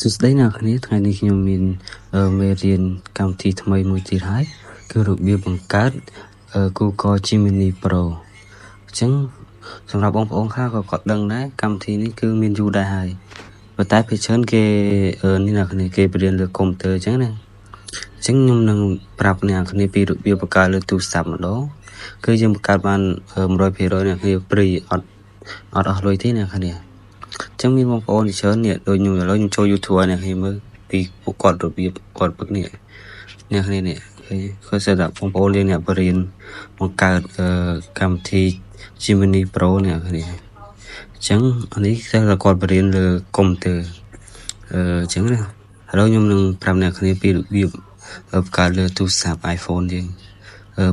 សួស្តីអ្នកគ្នាថ្ងៃនេះខ្ញុំមានមេរៀនកម្មវិធីថ្មីមួយទៀតហើយគឺរបៀបបង្កើត Google Gemini Pro អញ្ចឹងសម្រាប់បងប្អូនខ្លះក៏គាត់ដឹងដែរកម្មវិធីនេះគឺមានយូរដែរហើយប៉ុន្តែភាគច្រើនគេនេះអ្នកគ្នាគេបរៀនលើកុំព្យូទ័រអញ្ចឹងណាអញ្ចឹងខ្ញុំនឹងប្រាប់អ្នកគ្នាពីរបៀបបង្កើតលើទូរស័ព្ទម្ដងគឺយើងបង្កើតបាន 100% អ្នកគ្នាព្រីអត់អស់លុយទេអ្នកគ្នាចឹងមានបងប្អូនច្រើននេះដូចខ្ញុំឥឡូវខ្ញុំចូល YouTube ឲ្យអ្នកគ្នាមើលពីពួកគាត់របៀបគាត់ពឹកនេះអ្នកគ្នានេះគាត់ស្ដាប់បងប្អូនយើងអ្នកបរៀនបង្កើតកម្មវិធី Gemini Pro អ្នកគ្នាអញ្ចឹងនេះគឺគាត់បរៀនលើកុំព្យូទ័រអញ្ចឹងណាឥឡូវខ្ញុំនឹងប្រាប់អ្នកគ្នាពីរបៀបបង្កើតលើទូរស័ព្ទ iPhone យើង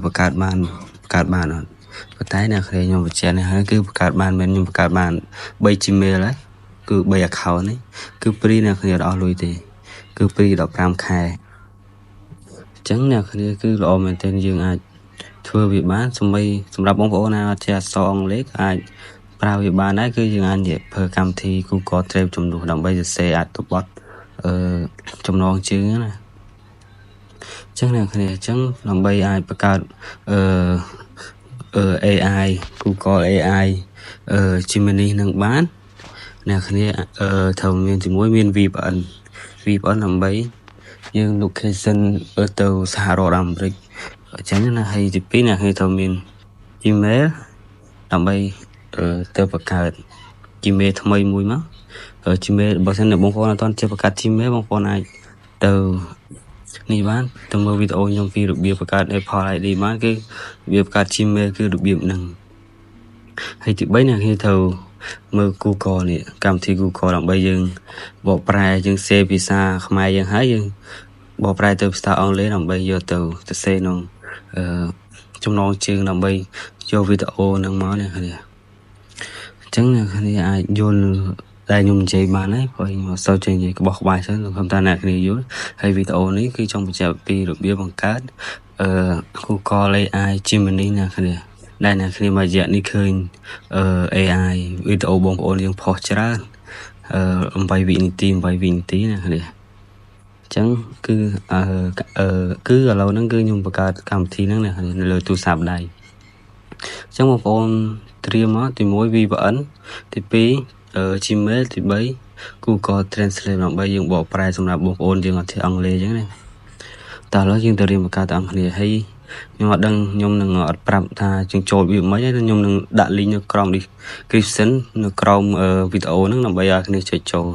បង្កើតបានអត់ប៉ុន្តែអ្នកគ្នាខ្ញុំបញ្ជាក់នេះហើយគឺបង្កើតបានមិនខ្ញុំបង្កើតបាន3 Gmail ហើយគឺ3 account នេះគឺ free អ្នកគ្នាអត់អស់លុយទេគឺ free 15 ខែអញ្ចឹងអ្នកគ្នាគឺល្អមែនទែនយើងអាចធ្វើវាបានសម្រាប់បងប្អូនណាអត់ចេះអក្សរអង់គ្លេសអាចប្រើវាបានដែរគឺយើងអាចប្រើកម្មវិធី Google Drive ជំនួសដើម្បីសរសេរអត្ថបទចំណងជើងណាអញ្ចឹងអ្នកគ្នាអញ្ចឹងដើម្បីអាចបង្កើតAI Google AI Gemini នឹងបានអ្នកគ្នាត្រូវមានជាមួយមាន VPN ដើម្បីយើង location ទៅសហរដ្ឋអាមេរិកអញ្ចឹងណាហើយទី2អ្នកគ្នាត្រូវមាន Gmail ដើម្បីទៅបង្កើត Gmail ថ្មីមួយមក Gmail បើសិនបងប្អូនអត់ទាន់ចេះបង្កើត Gmail បងប្អូនអាចទៅនេះបានទៅមើលវីដេអូខ្ញុំពីរបៀបបង្កើត Apple ID បានគឺរបៀបបង្កើត Gmail គឺរបៀបហ្នឹងហើយទី3អ្នកគ្នាត្រូវមើល Google នេះកម្មវិធី Google ដើម្បីយើងបកប្រែយើងសេភាសាខ្មែរយើងហើយយើងបកប្រែទៅភាសាអង់គ្លេសដើម្បីយកទៅសរសេរក្នុងចំណងជើងដើម្បីយកវីដេអូហ្នឹងមកនេះគ្នាអញ្ចឹងអ្នកគ្នាអាចយល់ដែលខ្ញុំនិយាយបានហើយព្រោះខ្ញុំអត់សូវចេះនិយាយក្បោះក្បាយច្រើនខ្ញុំថាអ្នកគ្នាយល់ហើយវីដេអូនេះគឺចង់បញ្ជាក់ពីរបៀបបង្កើតGoogle AI Gemini អ្នកគ្នាដែលអ្នកគ្នាមករយៈនេះឃើញAI វីដេអូបងប្អូនយើងផុសច្រើន8 វិនាទីណាគ្នាអញ្ចឹងគឺឥឡូវហ្នឹងគឺខ្ញុំបង្កើតកម្មវិធីហ្នឹងណានៅលើទូរស័ព្ទដៃអញ្ចឹងបងប្អូនត្រៀមមកទី1 VPN ទី2Gmail ទី3 Google Translate ដើម្បីយើងបកប្រែសម្រាប់បងប្អូនយើងអត់ចេះអង់គ្លេសអញ្ចឹងណាតើឥឡូវយើងទៅរៀនបង្កើតអង្គគ្នាហើយខ្ញុំអត់ដឹងខ្ញុំនឹងអត់ប្រាប់ថាជាងចូលវាមិនទេខ្ញុំនឹងដាក់ link នៅក្រោម description នៅក្រោមវីដេអូហ្នឹងដើម្បីឲ្យគ្នាចុចចូល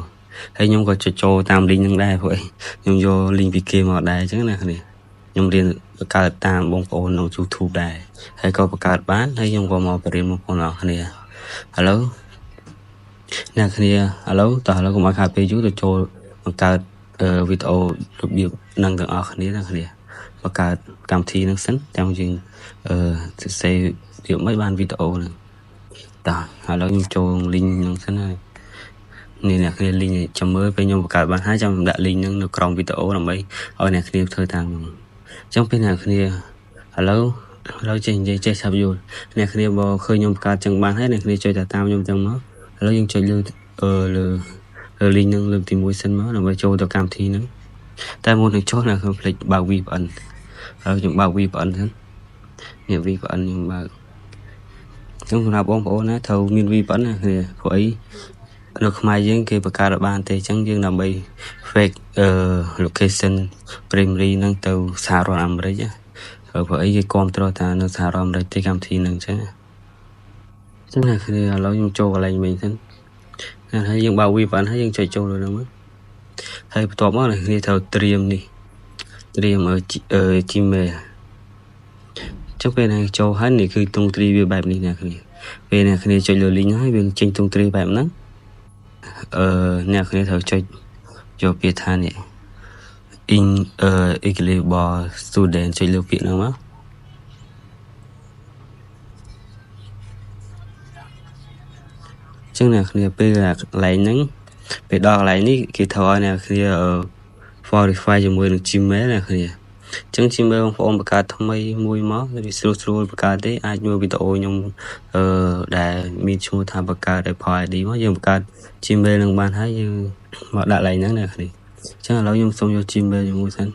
ហើយខ្ញុំក៏ចុចចូលតាម link ហ្នឹងដែរព្រោះខ្ញុំយក link ពីគេមកដែរអញ្ចឹងណាគ្នាខ្ញុំរៀនបង្កើតតាមបងប្អូននៅ YouTube ដែរហើយក៏បង្កើតបានហើយខ្ញុំក៏មកបរៀនបងប្អូនអរគ្នាឥឡូវអ្នកគ្នាឥឡូវកុំឲ្យខាតពេលយូរទៅចូលបង្កើតវីដេអូរបៀបនឹងទាំងអស់គ្នាណាគ្នាបង្កើតកម្មវិធីហ្នឹងសិនតាមយើងសរសេរវាមិនបានវីដេអូហ្នឹងតោះឥឡូវខ្ញុំចូល link ហ្នឹងសិនហើយនេះអ្នកគ្នា link ចាំមើលពេលខ្ញុំបង្កើតបានហើយចាំដាក់ link ហ្នឹងនៅក្រោមវីដេអូដើម្បីឲ្យអ្នកគ្នាធ្វើតាមខ្ញុំអញ្ចឹងពេលអ្នកគ្នាឥឡូវចេះនិយាយចេះឆាប់យល់អ្នកគ្នាបើឃើញខ្ញុំបង្កើតចឹងបានហើយអ្នកគ្នាជួយតាមខ្ញុំចឹងមកឥឡូវយើងចុចលើ link ហ្នឹងលើកទី1សិនមកដើម្បីចូលទៅកម្មវិធីហ្នឹងតែមុននឹងចូលអ្នកខ្ញុំភ្លេចបើក VPN ហើយខ្ញុំបើក VPN ហ្នឹងនេះ VPN ខ្ញុំបើកចឹងសម្រាប់បងប្អូនណាត្រូវមាន VPN ណាគ្នាព្រោះអីនៅខ្មែរយើងគេបង្កើតបានទេចឹងយើងដើម្បី fake location primary ហ្នឹងទៅសហរដ្ឋអាមេរិកព្រោះអីគេគ្រប់គ្រងថានៅសហរដ្ឋអាមេរិកទេកម្មវិធីហ្នឹងចឹងណាគ្នាឥឡូវខ្ញុំចូលកន្លែងវិញសិនហើយយើងបើក VPN ហើយយើងចុចចូលលើហ្នឹងមកហើយបន្ទាប់មកអ្នកគ្នាត្រូវត្រៀមGmail ចុះពេលណាចូលហើយនេះគឺទ្រង់ទ្រីវាបែបនេះអ្នកគ្នាពេលអ្នកគ្នាចុចលើ link ហើយវាចេញទ្រង់ទ្រីបែបហ្នឹងអ្នកគ្នាត្រូវចុចយកពាក្យថានេះ eligible student ចុចលើពាក្យហ្នឹងមកចឹងអ្នកគ្នាពេលកន្លែងហ្នឹងពេលដល់កន្លែងនេះគេត្រូវឲ្យអ្នកគ្នា verify ជាមួយនឹង Gmail អ្នកគ្នា ចឹងជាមើលបងប្អូនបង្កើតថ្មីមួយមកវាស្រួលបង្កើតទេអាចមើលវីដេអូខ្ញុំដែលមានឈ្មោះថាបង្កើត Apple ID មកយើងបង្កើត Gmail នឹងបានហើយយើងមកដាក់ឡើងហ្នឹងណាគ្នាចឹងឥឡូវខ្ញុំសូមយក Gmail ជាមួយសិន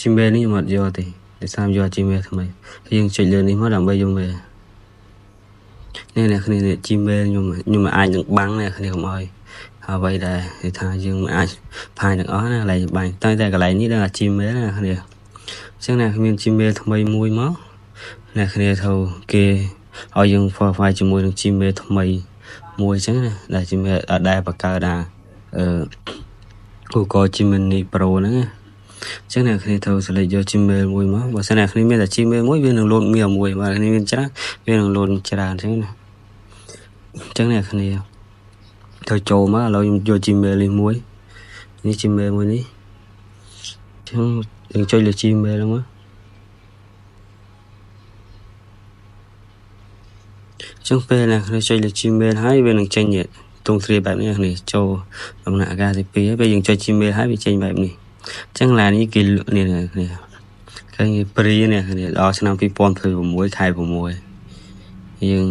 Gmail នេះខ្ញុំអត់យកទេដោយសារយក Gmail ថ្មីហើយយើងចុចលើនេះមកដើម្បីយកមើលនេះអ្នកគ្នា Gmail ខ្ញុំអាចនឹងបាំងអ្នកគ្នាកុំឲ្យអ្វីដែលគេថាយើងមិនអាចផាយទាំងអស់ណាកន្លែងបាញ់តែកន្លែងនេះដឹងថា Gmail ណាគ្នាអញ្ចឹងណាមាន Gmail ថ្មីមួយមកអ្នកគ្នាទៅគេឲ្យយើង profile ជាមួយនឹង Gmail ថ្មីមួយអញ្ចឹងណាដែល Gmail អត់ដែលបង្កើតថាGoogle Gemini Pro ហ្នឹងណាអញ្ចឹងអ្នកគ្នាត្រូវ select យក Gmail មួយមកបើសិនអ្នកគ្នាមានតែ Gmail មួយវានឹង load មានមួយបើអ្នកគ្នាមានច្រើនវានឹង load ច្រើនអញ្ចឹងណាអញ្ចឹងអ្នកគ្នាត្រូវចូលមកឥឡូវខ្ញុំយក Gmail នេះមួយនេះ Gmail មួយនេះអញ្ចឹងយើងចុចលើ Gmail ហ្នឹងមកចឹងពេលអ្នកគ្នាចុចលើ Gmail ហើយវានឹងចេញទងទ្រាយបែបនេះអ្នកគ្នាចូលដំណាក់កាលទី2ហើយពេលយើងចុច Gmail ហើយវាចេញបែបនេះចឹងឡាននេះគេនេះអ្នកគ្នាឃើញព្រីនេះអ្នកគ្នាដល់ឆ្នាំ2026ខែ6យើង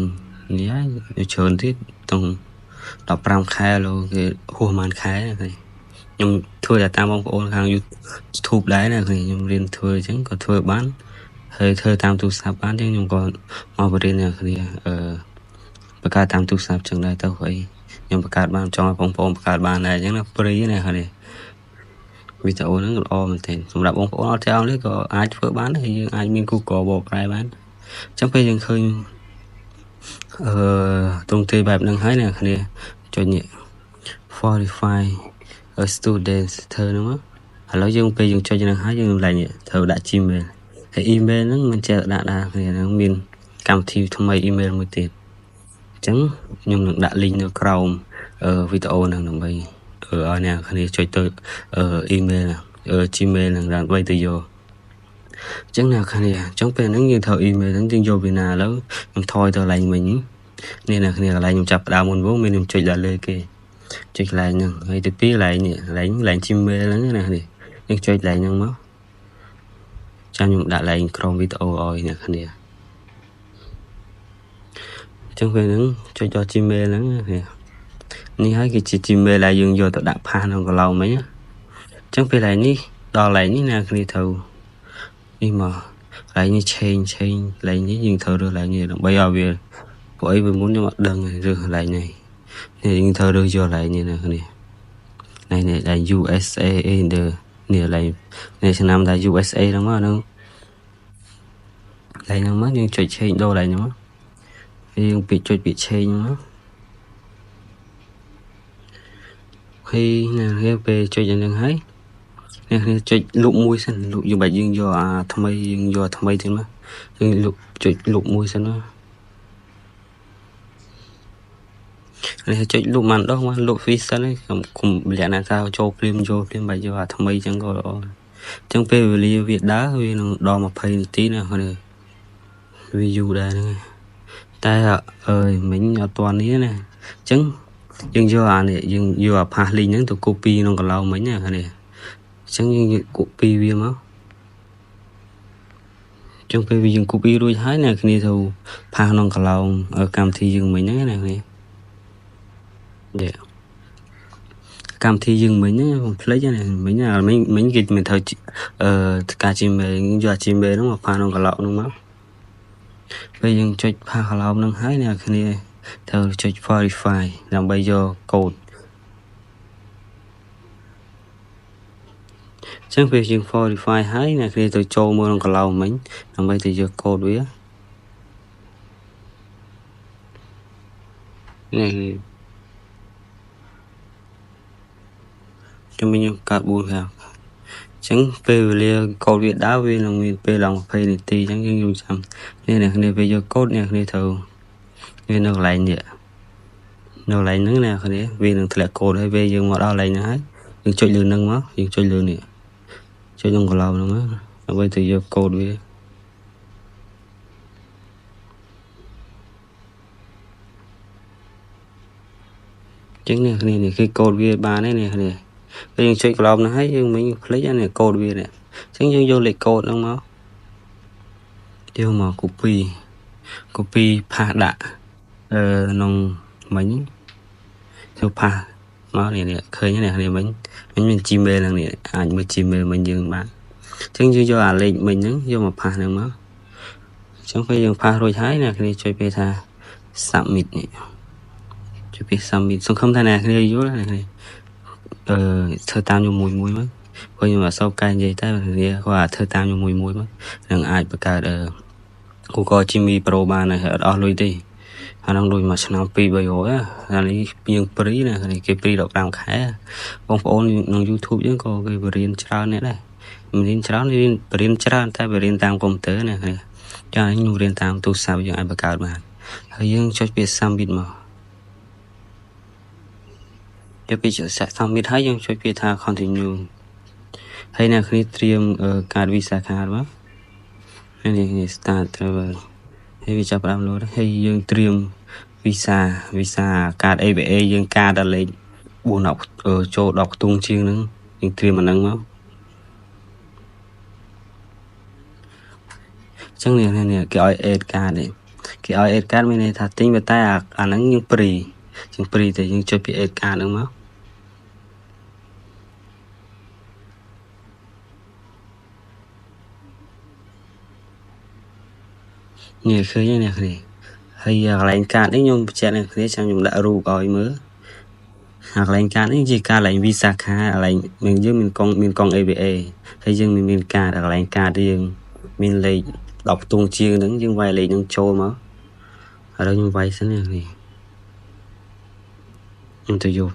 នេះហើយច្រើនទៀតតុង15ខែលោកគេហួសប្រហែលខែខ្ញុំធ្វើតែតាមបងប្អូនខាង YouTube ដែរណាខ្ញុំរៀនធ្វើអញ្ចឹងក៏ធ្វើបានហើយធ្វើតាមទូរស័ព្ទបានអញ្ចឹងខ្ញុំក៏មកបរៀនអ្នកគ្នាបង្កើតតាមទូរស័ព្ទអញ្ចឹងដែរទៅអីខ្ញុំបង្កើតបានចង់ឲ្យបងប្អូនបង្កើតបានដែរអញ្ចឹងណាព្រីណាគ្នាវីដេអូហ្នឹងល្អមែនទែនសម្រាប់បងប្អូនអត់ចេះអង់គ្លេសក៏អាចធ្វើបានដែរយើងអាចមាន Google បកប្រែបានអញ្ចឹងពេលយើងឃើញទ្រង់ទ្រាយបែបហ្នឹងហើយអ្នកគ្នាចុចនេះ Fortify students ធ្វើហ្នឹងមកឥឡូវយើងពេលយើងចុចហ្នឹងហើយយើងឡើងត្រូវដាក់ Gmail ហើយ email ហ្នឹងមិនចេះដាក់គ្នាហ្នឹងមានកម្មវិធីថ្មី email មួយទៀតអញ្ចឹងខ្ញុំនឹងដាក់ link នៅក្រោមវីដេអូហ្នឹងដើម្បីឲ្យអ្នកគ្នាចុចទៅemail Gmail ហ្នឹងដើម្បីទៅយកអញ្ចឹងអ្នកគ្នាអញ្ចឹងពេលហ្នឹងយើងត្រូវ email ហ្នឹងយើងយកពីណាឥឡូវខ្ញុំថយទៅកន្លែងមិញនេះអ្នកគ្នាកន្លែងខ្ញុំចាប់ផ្ដើមមុនមកមានខ្ញុំចុចដល់លើគេចុចកន្លែងហ្នឹងហើយទី2កន្លែងនេះកន្លែង Gmail ហ្នឹងណាគ្នាយើងចុចកន្លែងហ្នឹងមកចាំខ្ញុំដាក់កន្លែងក្រោមវីដេអូឲ្យអ្នកគ្នាអញ្ចឹងពេលហ្នឹងចុចដល់ Gmail ហ្នឹងនេះហើយគឺជា Gmail ដែលយើងយកទៅដាក់ផាសក្នុងកន្លងមិញអញ្ចឹងពេលកន្លែងនេះដល់កន្លែងនេះអ្នកគ្នាត្រូវនេះមកកន្លែងនេះ change កន្លែងនេះយើងត្រូវរើសកន្លែងនេះដើម្បីឲ្យវាព្រោះអីវាមុនខ្ញុំអត់ដឹងរើសកន្លែងនេះយើងត្រូវរើសយកកន្លែងនេះណាគ្នានេះកន្លែង USA នេះកន្លែងនេះឆ្នាំតែ USA ហ្នឹងមកហ្នឹងកន្លែងហ្នឹងមកយើងចុច change ដូរកន្លែងហ្នឹងមកយើងចុចពី change មកហើយណាពេលចុចយ៉ាងហ្នឹងហើយអ្នកគ្នាចុចលុបមួយសិនលុបយើងបាច់យើងយកថ្មីយើងយកថ្មីទៀតមកយើងលុបចុចលុបមួយសិនមកនេះចុចលុបបានដងមកលុប fish សិនឯងគុំលក្ខណៈថាចូលព្រាមបាច់យកថ្មីចឹងក៏ល្អអញ្ចឹងពេលវេលាវាដើរវានឹងដល់20នាទីណាគ្នាវាយូរដែរហ្នឹងតែមិញអត់ទាន់នេះណាអញ្ចឹងយើងយកនេះយើងយកផាស link ហ្នឹងទៅ copy ក្នុងកន្លងមិញណាគ្នាអញ្ចឹងយើង copy វាមកអញ្ចឹងពេលយើង copy រួចហើយអ្នកគ្នាទៅផាសក្នុងកន្លងកម្មវិធីយើងមិញហ្នឹងណាគ្នាកម្មវិធីយើងមិញហ្នឹងខ្ញុំភ្លេចណាមិញគេមិនត្រូវការ Gmail យក Gmail ហ្នឹងមកផាសក្នុងកន្លងហ្នឹងមកពេលយើងចុចផាសកន្លងហ្នឹងហើយអ្នកគ្នាត្រូវចុច verify ដើម្បីយកកូដចឹងពេលយើង verify ហើយអ្នកគ្នាទៅចូលមើលក្នុងកន្លងមិញដើម្បីទៅយកកូដវានេះខ្ញុំមានកាត់4ខាងអញ្ចឹងពេលវេលាកូដវាដើរវានឹងមានពេលឡើង20នាទីអញ្ចឹងយើងយល់ចាំនេះអ្នកគ្នាពេលយកកូដអ្នកគ្នាត្រូវវានៅកន្លែងនេះនៅកន្លែងហ្នឹងអ្នកគ្នាវានឹងធ្លាក់កូដហើយពេលយើងមកដល់កន្លែងហ្នឹងហើយយើងចុចលើហ្នឹងមកយើងចុចលើនេះចុចក្នុងកន្លងហ្នឹងដើម្បីទៅយកកូដវាចឹងអ្នកគ្នានេះគឺកូដវាបានទេអ្នកគ្នា bây giờ chơi club nó hay nhưng mình lấy ra này code về này chẳng như vô lịch code đâu mà tiêu mà copy pha đã nông mình theo pha nó này khơi như này thì mình chim bê là này ảnh mới chim bê mình dừng bạn chẳng như cho lệnh mình nhớ vô mà pha nữa mà chẳng phải dừng pha rồi thái nè thì chơi bê tha submit này chơi bê submit xong không thay nè thì vô này thơ tam vô mùi mất coi như mà sau cài dây tay thì qua thơ tam vô mùi mất đừng ai bất cả cô coi Jimmy Pro បានហើយអត់អស់លុយទេអានឹងលុយមួយឆ្នាំ2-300អានេះយើងព្រីណាគេព្រី15ខែបងប្អូនក្នុង YouTube យើងក៏គេបរៀនច្រើនអ្នកដែររៀនច្រើនបរៀនច្រើនតែបរៀនតាមកុំព្យូទ័រណាចាខ្ញុំរៀនតាមទូរស័ព្ទយើងអាចបង្កើតបានហើយយើងចុចពាក្យ submit មកយកពាក្យ submit ហើយយើងចុចពាក្យថា continue ហើយអ្នកគ្នាត្រៀមកាត Visa card មកនេះ start travel ហើយវាចាប់ផ្ដើម load ហើយយើងត្រៀម visa កាត ABA យើងកាតដល់លេខ4ចូល10ខ្ទង់ជាងហ្នឹងយើងត្រៀមអាហ្នឹងមកអញ្ចឹងនេះគេឲ្យ add card នេះគេឲ្យ add card មានន័យថាទិញតែអាហ្នឹងយើងព្រីតែយើងចុចពី add card ហ្នឹងមកនេះឃើញនេះគ្នាហើយកន្លែងកាតនេះខ្ញុំបញ្ជាក់នេះគ្នាចាំខ្ញុំដាក់រូបឲ្យមើលកន្លែងកាតនេះជាកន្លែង Visa card កន្លែងយើងមានកង់ ABA ហើយយើងមានកាតកន្លែងកាតយើងមានលេខ10ខ្ទង់ជាងហ្នឹងយើងវាយលេខហ្នឹងចូលមកឥឡូវខ្ញុំវាយសិននេះខ្ញុំទៅយក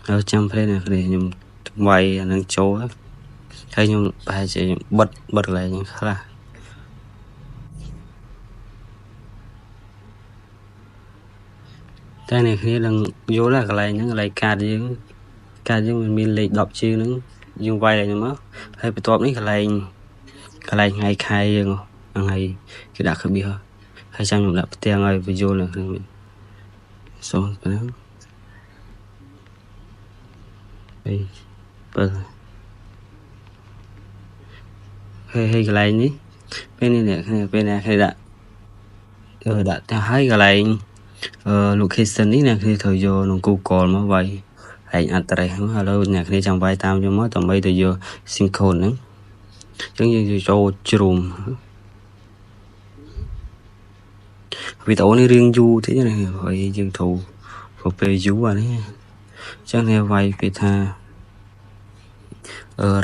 ហើយចាំផ្លេនេះខ្ញុំវាយអាហ្នឹងចូលហើយខ្ញុំប្រហែលជាបិទកន្លែងហ្នឹងខ្លះតែអ្នកគ្នានឹងយល់កន្លែងហ្នឹងកន្លែងកាតយើងមានលេខ10ជាងហ្នឹងយើងវាយឡើងមកហើយបន្ទាប់នេះកន្លែងថ្ងៃខែយើងថ្ងៃគេដាក់ក្បៀសហើយចាំខ្ញុំដាក់ផ្ទាំងឲ្យវាយល់នៅក្នុងនេះសូមប៉ុណ្ណឹងហើយបើហើយកន្លែងនេះពេលនេះអ្នកគ្នាពេលណាគេដាក់តែហើយកន្លែងlocation នេះអ្នកគ្នាត្រូវយកក្នុង Google មកវាយឯង address ហ្នឹងឥឡូវអ្នកគ្នាចាំវាយតាមយកមកដើម្បីទៅយក SIM code ហ្នឹងអញ្ចឹងយើងចូលជ្រុំវីដេអូនេះរៀងយូរតិចណាហើយយើងត្រូវពេលយូរអានេះអញ្ចឹងអ្នកវាយពេលថា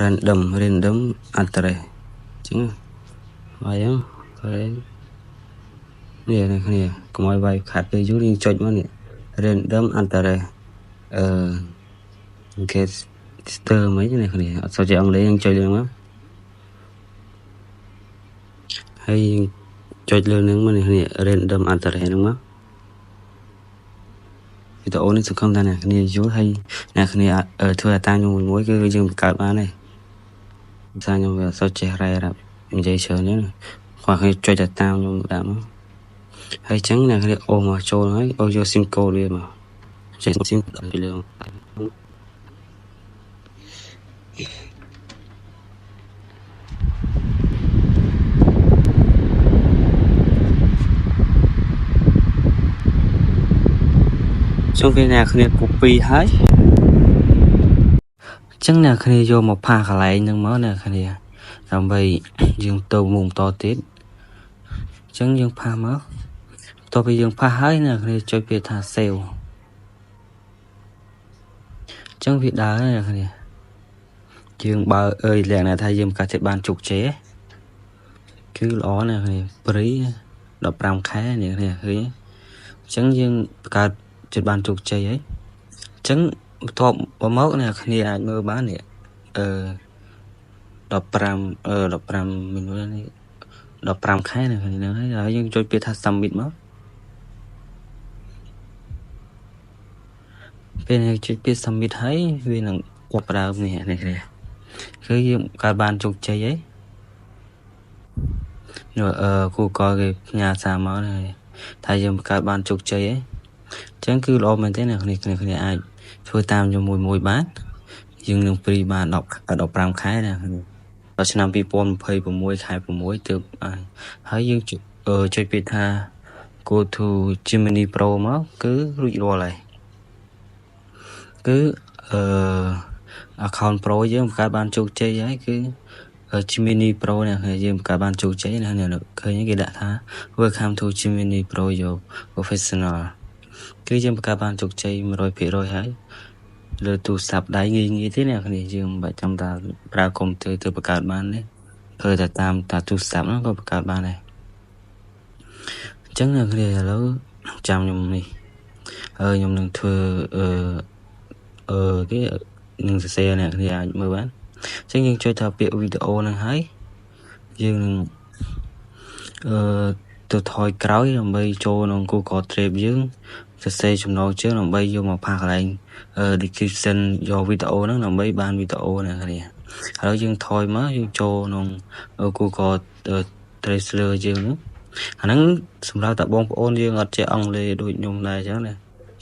random address អញ្ចឹងវាយហ្នឹងនេះអ្នកគ្នាកុំឲ្យវាយខាត់ពេលយូរយើងចុចមកនេះ random address get stir mấy cái nàyគ្នាអត់សូវចេះអង់គ្លេសយើងចុចលើមកហើយចុចលើនឹងមកនេះ random address ហ្នឹងមកវីដេអូនេះសង្ឃឹមថាអ្នកគ្នាយល់ហើយអ្នកគ្នាធ្វើឲ្យតាមខ្ញុំមួយគឺយើងបង្កើតបានហើយថាខ្ញុំវាអត់សូវចេះរ៉ែរ៉ាប់និយាយច្រើនទេគាត់គេចុចតែតាមខ្ញុំដាក់មកហើយចឹងអ្នកគ្នាអូមកចូលហើយអូយក SIM code វាមកចេះ SIM ពីលើช่วงពេលអ្នកគ្នា copy ហើយចឹងអ្នកគ្នាយកមកផាសកន្លែងហ្នឹងមកអ្នកគ្នាដើម្បីយើងទៅមុំតទៀតចឹងយើងផាសមកតោះពេលយើងផាសហើយអ្នកគ្នាចុចពាក្យថា save ចឹងវាដើរអ្នកគ្នាយើងបើលក្ខណៈថាយើងបង្កើតចិត្តបានជោគជ័យគឺល្អអ្នកគ្នាព្រី15ខែអ្នកគ្នាឃើញចឹងយើងបង្កើតចិត្តបានជោគជ័យហើយអញ្ចឹងបន្ទាប់មកអ្នកគ្នាអាចមើលបាននេះ15មីនិតនេះ15ខែនេះហើយយើងចុចពាក្យថា submit មកពេលនេះចុចពាក្យ submit ហើយវានឹងចាប់ផ្ដើមនេះគ្នាគឺយើងកើតបានជោគជ័យហើយGoogle គេផ្ញើសារមកហើយថាយើងកើតបានជោគជ័យហើយ ចឹងគឺល្អមែនទេអ្នកគ្នាអាចធ្វើតាមជាមួយបានយើងនឹងព្រីបាន15ខែណាដល់ឆ្នាំ2026ខែ6ទើបហើយយើងចុចពាក្យថា go to Gemini Pro មកគឺរួចរាល់ហើយគឺaccount Pro យើងបង្កើតបានជោគជ័យហើយគឺGemini Pro នេះយើងបង្កើតបានជោគជ័យណាឃើញគេដាក់ថា Welcome to Gemini Pro your professional គឺយើងបង្កើតបានជោគជ័យ 100% ហើយលើទូរស័ព្ទដៃងាយទេអ្នកគ្នាយើងមិនបាច់ចាំតាប្រើកុំព្យូទ័រទៅបង្កើតបានទេធ្វើតែតាមទូរស័ព្ទហ្នឹងក៏បង្កើតបានដែរអញ្ចឹងអ្នកគ្នាឥឡូវចាំខ្ញុំនេះខ្ញុំនឹងធ្វើគេនឹងសរសេរអ្នកគ្នាអាចមើលបានអញ្ចឹងយើងចុចថាពាក្យវីដេអូហ្នឹងហើយយើងនឹងទៅថយក្រោយដើម្បីចូលក្នុង Google Drive យើងសរសេរចំណងជើងដើម្បីយកមកផាសកន្លែងdescription យកវីដេអូហ្នឹងដើម្បីបានវីដេអូអ្នកគ្នាហើយយើងថយមកយើងចូលក្នុង Google Translate យើងហ្នឹងអាហ្នឹងសម្រាប់តែបងប្អូនយើងអត់ចេះអង់គ្លេសដូចខ្ញុំដែរអញ្ចឹងណា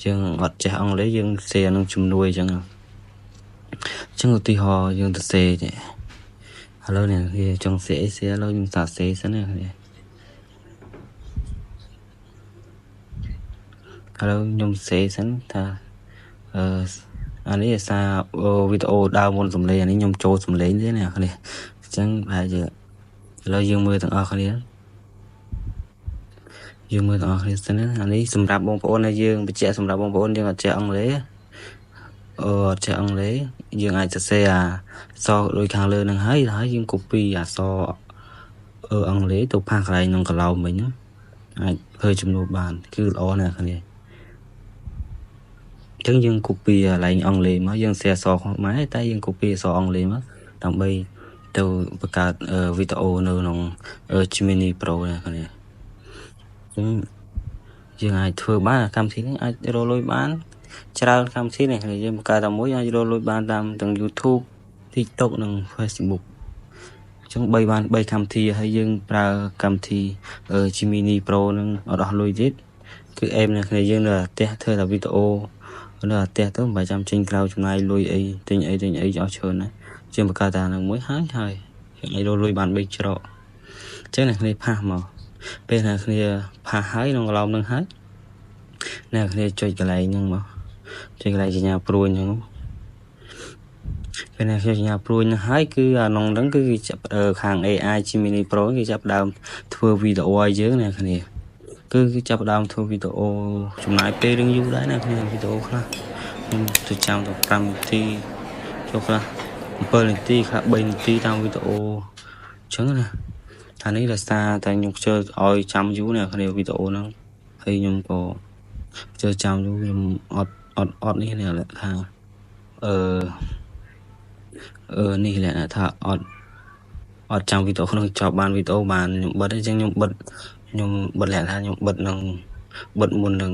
យើងអត់ចេះអង់គ្លេសយើងសរសេរនឹងជំនួយអញ្ចឹងឧទាហរណ៍យើងសរសេរទេឥឡូវនេះគេចង់សរសេរឥឡូវខ្ញុំសរសេរសិនណាឥឡូវខ្ញុំសរសេរសិនថាអានេះសារវីដេអូដើមមុនសំឡេងអានេះខ្ញុំចូលសំឡេងទេណាគ្នាអញ្ចឹងប្រហែលជាឥឡូវយើងមើលទាំងអស់គ្នាសិនណាអានេះសម្រាប់បងប្អូនដែលយើងបញ្ជាក់សម្រាប់បងប្អូនយើងអត់ចេះអង់គ្លេសអត់ចេះអង់គ្លេសយើងអាចសរសេរអក្សរដូចខាងលើហ្នឹងហើយយើង copy អក្សរអង់គ្លេសទៅផាសកន្លែងក្នុងកន្លោមវិញអាចធ្វើចំនួនបានគឺល្អណាស់គ្នាអញ្ចឹងយើង copy កន្លែងអង់គ្លេសមកយើងសរសេរអក្សរខ្មែរតែយើង copy អក្សរអង់គ្លេសមកដើម្បីទៅបង្កើតវីដេអូនៅក្នុង Gemini Pro ណាគ្នាអញ្ចឹងយើងអាចធ្វើបានកម្មវិធីនេះអាចរកលុយបានច្រើនកម្មវិធីនេះយើងបង្កើតតែមួយអាចរកលុយបានតាមទាំង YouTube TikTok និង Facebook អញ្ចឹង3កម្មវិធីហើយយើងប្រើកម្មវិធី Gemini Pro នឹងអត់អស់លុយទៀតគឺអេមអ្នកគ្នាយើងនៅផ្ទះធ្វើតែវីដេអូនៅផ្ទះទៅមិនបាច់ចាំចេញក្រៅចំណាយលុយអីទិញអីអស់ច្រើនណាយើងបង្កើតតែនឹងមួយហើយយើងអាចរកលុយបាន3ច្រកអញ្ចឹងអ្នកគ្នាផាសមកពេលអ្នកគ្នាផាសហើយក្នុងកន្លោមនឹងហើយអ្នកគ្នាចុចកន្លែងហ្នឹងមកចុចកន្លែងសញ្ញាព្រួយហ្នឹងពេលអ្នកខ្ញុំសញ្ញាព្រួយហ្នឹងហើយគឺអាក្នុងហ្នឹងគឺខាង AI Gemini Pro គេចាប់ដើមធ្វើវីដេអូឲ្យយើងអ្នកគ្នាគឺចាប់ដើមធ្វើវីដេអូចំណាយពេលរឿងយូរដែរអ្នកគ្នាវីដេអូខ្លះខ្ញុំទៅចាំទៅ5នាទីចូលខ្លះ7នាទីខ្លះ3នាទីតាមវីដេអូអញ្ចឹងណាអានេះដោយសារតែខ្ញុំជឿឲ្យចាំយូរអ្នកគ្នាវីដេអូហ្នឹងហើយខ្ញុំក៏ជឿចាំយូរខ្ញុំអត់នេះថានេះលក្ខណៈថាអត់ចាំវីដេអូក្នុងចប់បានវីដេអូបានខ្ញុំបិទអញ្ចឹងខ្ញុំបិទលក្ខណៈថាខ្ញុំបិទមុននឹង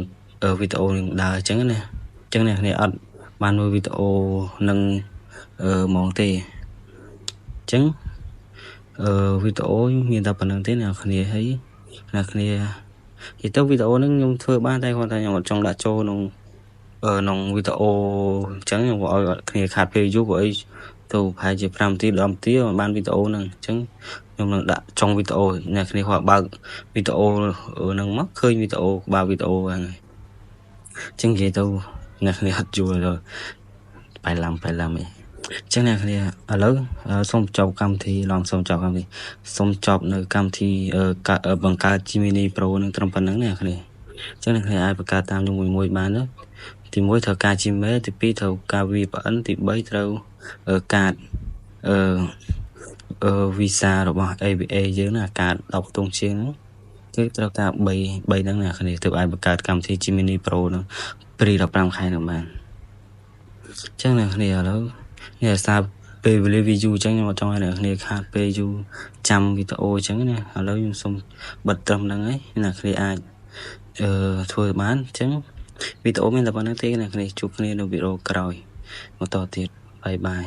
វីដេអូនឹងដើរអញ្ចឹងណាអញ្ចឹងអ្នកគ្នាអត់បានមើលវីដេអូនឹងហ្មងទេអញ្ចឹងវីដេអូមានតែប៉ុណ្្នឹងទេអ្នកគ្នាហើយអ្នកគ្នានិយាយទៅវីដេអូហ្នឹងខ្ញុំធ្វើបានតែគាត់ថាខ្ញុំអត់ចង់ដាក់ចូលក្នុងវីដេអូអញ្ចឹងខ្ញុំឲ្យគ្នាខាតពេលយូរព្រោះអីទៅប្រហែលជា5នាទី10នាទីបានវីដេអូហ្នឹងអញ្ចឹងខ្ញុំនឹងដាក់ចុងវីដេអូអ្នកគ្នាគាត់បើកវីដេអូហ្នឹងមកឃើញវីដេអូបើកវីដេអូហ្នឹងហើយអញ្ចឹងនិយាយទៅអ្នកគ្នាអត់យល់ដល់បែឡាំអីអញ្ចឹងអ្នកគ្នាឥឡូវសូមចប់កម្មវិធីសូមចប់នៅកម្មវិធីបង្កើត Gemini Pro នឹងត្រឹមប៉ុណ្្នឹងអ្នកគ្នាអញ្ចឹងអ្នកគ្នាអាចបង្កើតតាមមួយបានណាទី1ត្រូវការ Gmail ទី2ត្រូវការ VPN ទី3ត្រូវកាតvisa របស់ ABA យើងណាកាត10ទងជាងហ្នឹងគឺត្រូវការ3ហ្នឹងអ្នកគ្នាទើបអាចបង្កើតកម្មវិធី Gemini Pro ហ្នឹងព្រី15ខែនឹងបានអញ្ចឹងអ្នកគ្នាឥឡូវនេះសារពេលវេលា view អញ្ចឹងខ្ញុំអត់ចង់ឲ្យអ្នកគ្នាខាតពេលយូរចាំវីដេអូអញ្ចឹងណាឥឡូវខ្ញុំសូមបិទត្រឹមហ្នឹងហើយអ្នកគ្នាអាចធ្វើបានអញ្ចឹងវីដេអូមានតែប៉ុណ្្នឹងទេអ្នកគ្នាជួបគ្នានៅវីដេអូក្រោយបន្តទៀតបាយ